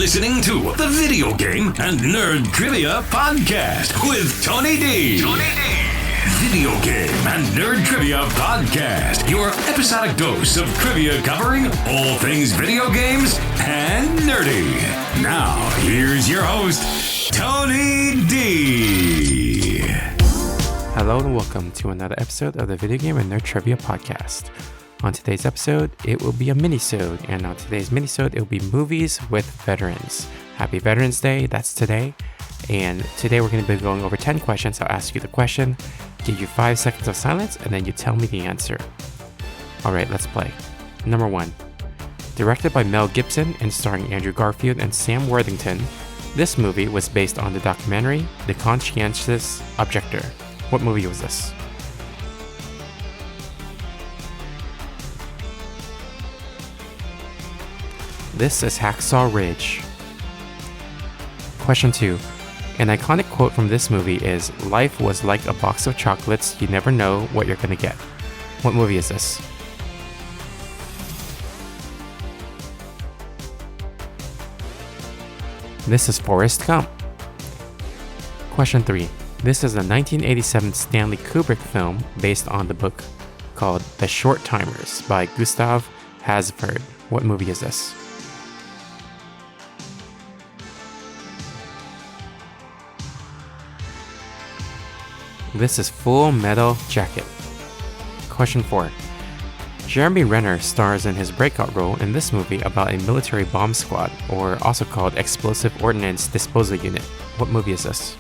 listening to the Video Game and Nerd Trivia Podcast with Tony D. Video Game and Nerd Trivia Podcast, your episodic dose of trivia covering all things video games and nerdy. Now, here's your host, Tony D. Hello and welcome to another episode of the Video Game and Nerd Trivia Podcast. On today's episode, it will be a Minisode, and on today's Minisode, it will be movies with veterans. Happy Veterans Day, that's today. And today we're going to be going over 10 questions. I'll ask you the question, give you 5 seconds of silence, and then you tell me the answer. Alright, let's play. Number 1. Directed by Mel Gibson and starring Andrew Garfield and Sam Worthington, this movie was based on the documentary The Conscientious Objector. What movie was this? This is Hacksaw Ridge. Question 2. An iconic quote from this movie is, "Life was like a box of chocolates, you never know what you're gonna get." What movie is this? This is Forrest Gump. Question 3. This is a 1987 Stanley Kubrick film based on the book called The Short Timers by Gustav Hasford. What movie is this? This is Full Metal Jacket. Question 4. Jeremy Renner stars in his breakout role in this movie about a military bomb squad, or also called Explosive Ordnance Disposal Unit. What movie is this?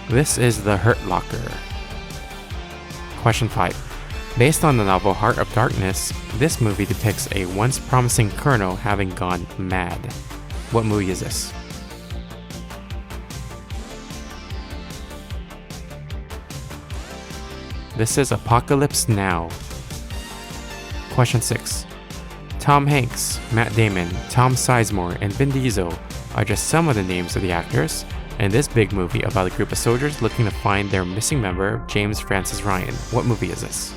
This is The Hurt Locker. Question 5. Based on the novel Heart of Darkness, this movie depicts a once promising colonel having gone mad. What movie is this? This is Apocalypse Now. Question 6. Tom Hanks, Matt Damon, Tom Sizemore, and Vin Diesel are just some of the names of the actors in this big movie about a group of soldiers looking to find their missing member, James Francis Ryan. What movie is this?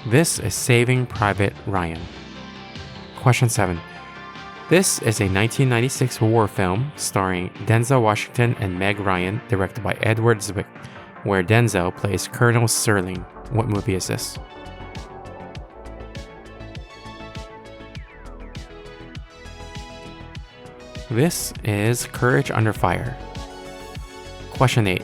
This is Saving Private Ryan. Question 7. This is a 1996 war film starring Denzel Washington and Meg Ryan, directed by Edward Zwick, where Denzel plays Colonel Serling. What movie is this? This is Courage Under Fire. Question 8.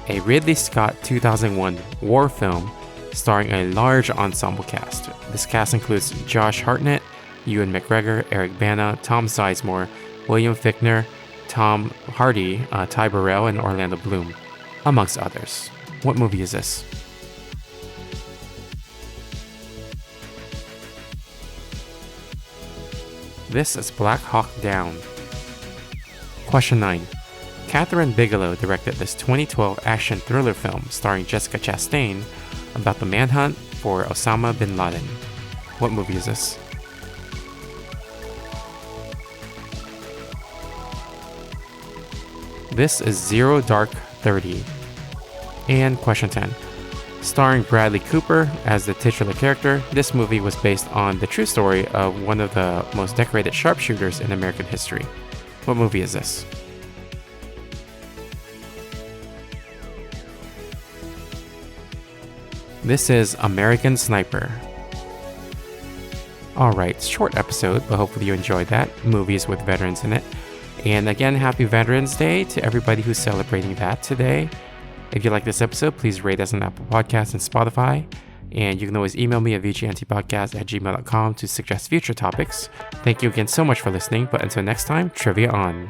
A Ridley Scott 2001 war film starring a large ensemble cast. This cast includes Josh Hartnett, Ewan McGregor, Eric Bana, Tom Sizemore, William Fichtner, Tom Hardy, Ty Burrell, and Orlando Bloom, amongst others. What movie is this? This is Black Hawk Down. Question 9. Catherine Bigelow directed this 2012 action thriller film starring Jessica Chastain about the manhunt for Osama bin Laden. What movie is this? This is Zero Dark 30. And question 10. Starring Bradley Cooper as the titular character, this movie was based on the true story of one of the most decorated sharpshooters in American history. What movie is this? This is American Sniper. Alright, short episode, but hopefully you enjoyed that. Movies with veterans in it. And again, happy Veterans Day to everybody who's celebrating that today. If you like this episode, please rate us on Apple Podcasts and Spotify. And you can always email me at vgntpodcast@gmail.com to suggest future topics. Thank you again so much for listening, but until next time, trivia on.